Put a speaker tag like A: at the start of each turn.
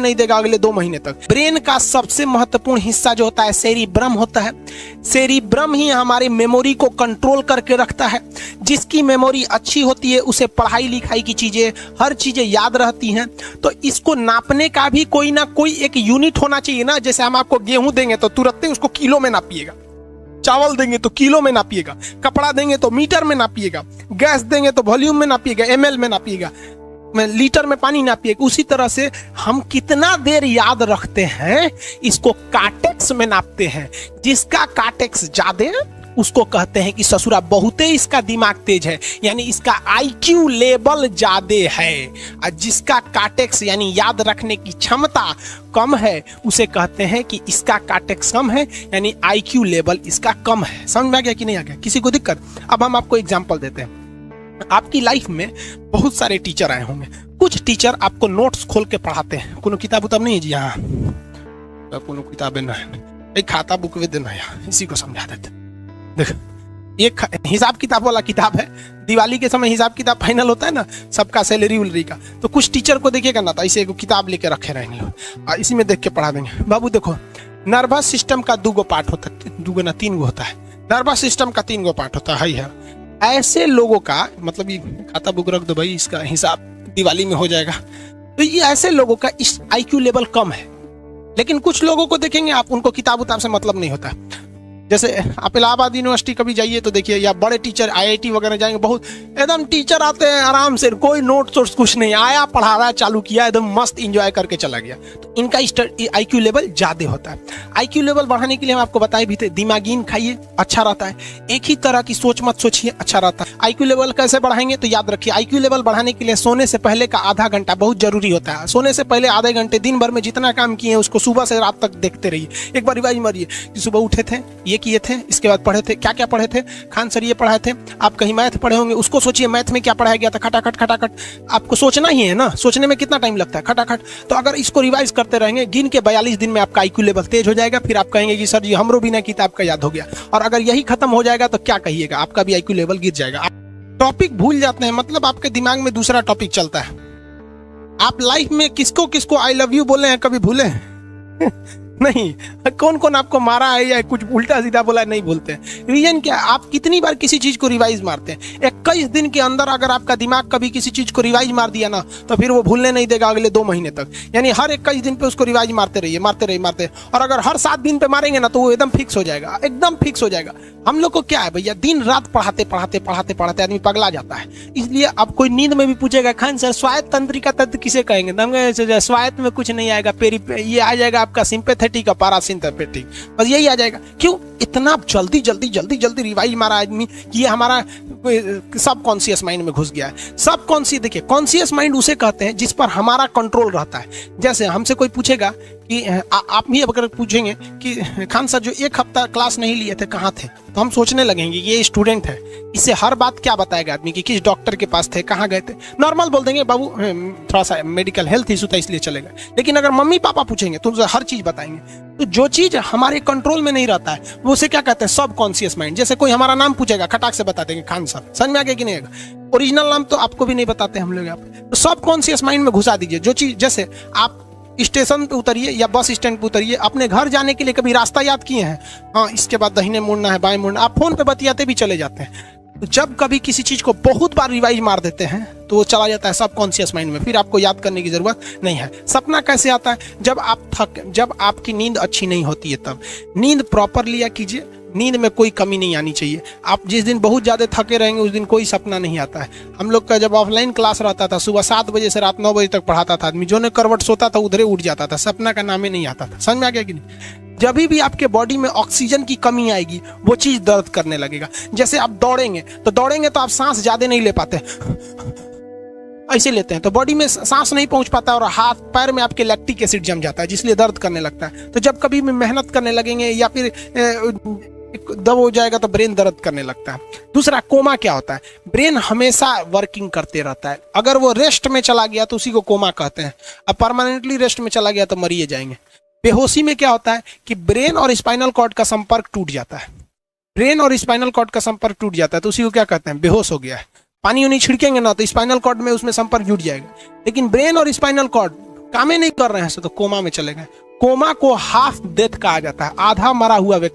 A: नहीं देगा अगले 2 महीने तक। ब्रेन का सबसे महत्वपूर्ण हिस्सा जो होता है सेरिब्रम होता है। सेरिब्रम ही हमारी मेमोरी को कंट्रोल करके रखता है। जिसकी मेमोरी अच्छी होती है उसे पढ़ाई लिखाई की चीजें, हर चीजें याद रहती हैं। तो इसको नापने का भी कोई ना कोई एक यूनिट होना चाहिए ना। जैसे हम आपको गेहूं देंगे तो तुरंत ही उसको किलो में नापिएगा, चावल देंगे तो किलो में नापिएगा, कपड़ा देंगे तो मीटर में नापिएगा, गैस देंगे तो वॉल्यूम में नापिएगा, एमएल में नापिएगा, लीटर में पानी नापिएगा। उसी तरह से हम कितना देर याद रखते हैं इसको काटेक्स में नापते हैं। जिसका काटेक्स ज्यादा उसको कहते हैं कि ससुरा बहुते इसका दिमाग तेज है, यानी इसका आईक्यू लेवल ज्यादा है। और जिसका काटेक्स यानी याद रखने की क्षमता कम है उसे कहते हैं कि इसका काटेक्स कम है, यानी आईक्यू लेवल इसका कम है। समझ में आ गया कि नहीं आ गया? किसी को दिक्कत? अब हम आपको एग्जांपल देते हैं। आपकी लाइफ में बहुत सारे टीचर आए होंगे। कुछ टीचर आपको नोट्स खोल के पढ़ाते हैं। कोनो किताब उताब नहीं है जी? हाँ, कोनो किताबें ना है, एक खाता बुक वे देना है, इसी को समझा देते। देख, एक हिसाब किताब वाला किताब है। दिवाली के समय हिसाब किताब फाइनल होता है ना, सबका सैलरी उलरी का। तो कुछ टीचर को देखिएगा ना, तो ऐसे एक किताब लेके रखे रहेंगे और इसी में देख के पढ़ा देंगे। बाबू देखो, नर्वस सिस्टम का 2 पार्ट होता है, 2 ना 3 होता है। नर्वस सिस्टम का 3 पार्ट होता है। ऐसे लोगों का मतलब, ये खाता बुक रख दो भाई, इसका हिसाब दिवाली में हो जाएगा। तो ये ऐसे लोगों का इस आईक्यू लेवल कम है। लेकिन कुछ लोगों को देखेंगे आप, उनको किताब उताब से मतलब नहीं होता। जैसे आप इलाहाबाद यूनिवर्सिटी कभी जाइए तो देखिए, या बड़े टीचर आईआईटी वगैरह जाएंगे, बहुत एकदम टीचर आते हैं आराम से, कोई नोट सोर्स कुछ नहीं, आया पढ़ा रहा, चालू किया, एकदम मस्त एंजॉय करके चला गया। तो इनका आईक्यू लेवल ज्यादा होता है। आईक्यू लेवल बढ़ाने के लिए हम आपको बताए भी थे, दिमागीन खाइए, अच्छा रहता है। एक ही तरह की सोच मत सोचिए, अच्छा रहता है। आईक्यू लेवल कैसे बढ़ाएंगे? तो याद रखिए, आईक्यू लेवल बढ़ाने के लिए सोने से पहले का आधा घंटा बहुत जरूरी होता है। सोने से पहले आधे घंटे दिन भर में जितना काम किए उसको सुबह से रात तक देखते रहिए। एक बार रिवाइज मारिए कि सुबह उठे थे, ये किए थे, इसके बाद पढ़े थे, क्या क्या पढ़े थे। खान सर ये पढ़ाए थे। आप कहीं मैथ पढ़े होंगे, उसको सोचिए मैथ में क्या पढ़ाया गया था। खटाखट खटाखट आपको सोचना ही है ना, सोचने में कितना टाइम लगता है, खटाखट। तो अगर इसको रिवाइज करते रहेंगे, गिन के 42 दिन में आपका आईक्यू लेवल तेज हो जाएगा। फिर आप कहेंगे कि सर जी हमरो बिना किताब का याद हो गया। और अगर यही खत्म हो जाएगा तो क्या कहिएगा, आपका भी आईक्यू लेवल गिर जाएगा। टॉपिक भूल जाते हैं, मतलब आपके दिमाग में दूसरा टॉपिक चलता है। आप लाइफ में किसको किसको आई लव यू बोले हैं, कभी भूले नहीं? कौन कौन आपको मारा है या कुछ उल्टा सीधा बोला है, नहीं भूलते हैं। रीजन क्या? आप कितनी बार किसी चीज को रिवाइज मारते हैं। 21 दिन के अंदर अगर आपका दिमाग कभी किसी चीज को रिवाइज मार दिया ना, तो फिर वो भूलने नहीं देगा अगले 2 महीने तक। यानी हर 21 दिन पे उसको रिवाइज मारते रहिए, मारते रहिए, मारते। और अगर हर 7 दिन पे मारेंगे ना, तो वो एकदम फिक्स हो जाएगा, एकदम फिक्स हो जाएगा। हम लोग को क्या है भैया, दिन रात पढ़ाते पढ़ाते पढ़ाते पढ़ाते आदमी पगला जाता है। इसलिए अब कोई नींद में भी पूछेगा, खान सर स्वायत्त तंत्रिका तंत्र किसे कहेंगे? स्वायत्त में कुछ नहीं आएगा, ये आ जाएगा आपका सिंपैथेटिक और पैरासिम्पैथेटिक, बस यही आ जाएगा। क्यों इतना जल्दी जल्दी जल्दी जल्दी रिवाइज मारा आदमी कि ये हमारा सब कॉन्शियस माइंड में घुस गया है। सब कॉन्शियस, देखिए कॉन्शियस माइंड उसे कहते हैं जिस पर हमारा कंट्रोल रहता है। जैसे हमसे कोई पूछेगा कि आप भी अगर पूछेंगे कि खान सर जो 1 हफ्ता क्लास नहीं लिए थे कहाँ थे, तो हम सोचने लगेंगे ये स्टूडेंट है, इससे हर बात क्या बताएगा आदमी कि किस डॉक्टर के पास थे, कहाँ गए थे। नॉर्मल बोल देंगे बाबू थोड़ा सा मेडिकल हेल्थ इशू था इसलिए चले गए। लेकिन अगर मम्मी पापा पूछेंगे तो हर चीज बताएंगे। तो जो चीज हमारे कंट्रोल में नहीं रहता है वो उसे क्या कहते हैं, सब कॉन्शियस माइंड। जैसे कोई हमारा नाम पूछेगा, खटाक से बता देंगे खान सर, समझ में आ गया कि नहीं आएगा? ओरिजिनल नाम तो आपको भी नहीं बताते हम लोग यहाँ पे। तो सब कॉन्शियस माइंड में घुसा दीजिए। जो चीज, जैसे आप स्टेशन पे उतरिए या बस स्टैंड पे उतरिए, अपने घर जाने के लिए कभी रास्ता याद किए हैं? हाँ, इसके बाद दाहिने मुड़ना है, बाएं मुड़ना। आप फोन पे बतियाते भी चले जाते हैं। तो जब कभी किसी चीज को बहुत बार रिवाइज मार देते हैं तो वो चला जाता है सब कॉन्शियस माइंड में, फिर आपको याद करने की जरूरत नहीं है। सपना कैसे आता है? जब आपकी नींद अच्छी नहीं होती है, तब नींद प्रॉपर लिया कीजिए। नींद में कोई कमी नहीं आनी चाहिए। आप जिस दिन बहुत ज्यादा थके रहेंगे उस दिन कोई सपना नहीं आता है। हम लोग का जब ऑफलाइन क्लास रहता था, सुबह 7 बजे से रात 9 बजे तक पढ़ाता था आदमी, जो ने करवट सोता था उधरे उठ जाता था, सपना का नाम ही नहीं आता था। समझ में आ गया कि नहीं? जब भी आपके बॉडी में ऑक्सीजन की कमी आएगी वो चीज दर्द करने लगेगा। जैसे आप दौड़ेंगे तो आप सांस ज्यादा नहीं ले पाते, ऐसे लेते हैं तो बॉडी में सांस नहीं पहुंच पाता और हाथ पैर में आपके लैक्टिक एसिड जम जाता है, जिसलिए दर्द करने लगता है। तो जब कभी भी मेहनत करने लगेंगे या फिर दब हो जाएगा तो ब्रेन दर्द करने लगता है। दूसरा, कोमा क्या होता है? ब्रेन हमेशा वर्किंग करते रहता है। अगर वो रेस्ट में चला गया तो उसी को कोमा कहते हैं। अब परमानेंटली रेस्ट में चला गया तो मरिए जाएंगे। बेहोशी में क्या होता है कि ब्रेन और स्पाइनल कॉर्ड का संपर्क टूट जाता है। ब्रेन और स्पाइनल कॉर्ड का संपर्क टूट जाता है तो उसी को क्या कहते हैं? बेहोश हो गया है। पानी उनी छिड़केंगे ना तो स्पाइनल कॉर्ड में उसमें संपर्क जुट जाएगा। लेकिन ब्रेन और स्पाइनल कॉर्ड कामें नहीं कर रहे हैं तो कोमा में चले गए। कोमा को हाफ डेथ कहा जाता है, आधा मरा हुआ व्यक्ति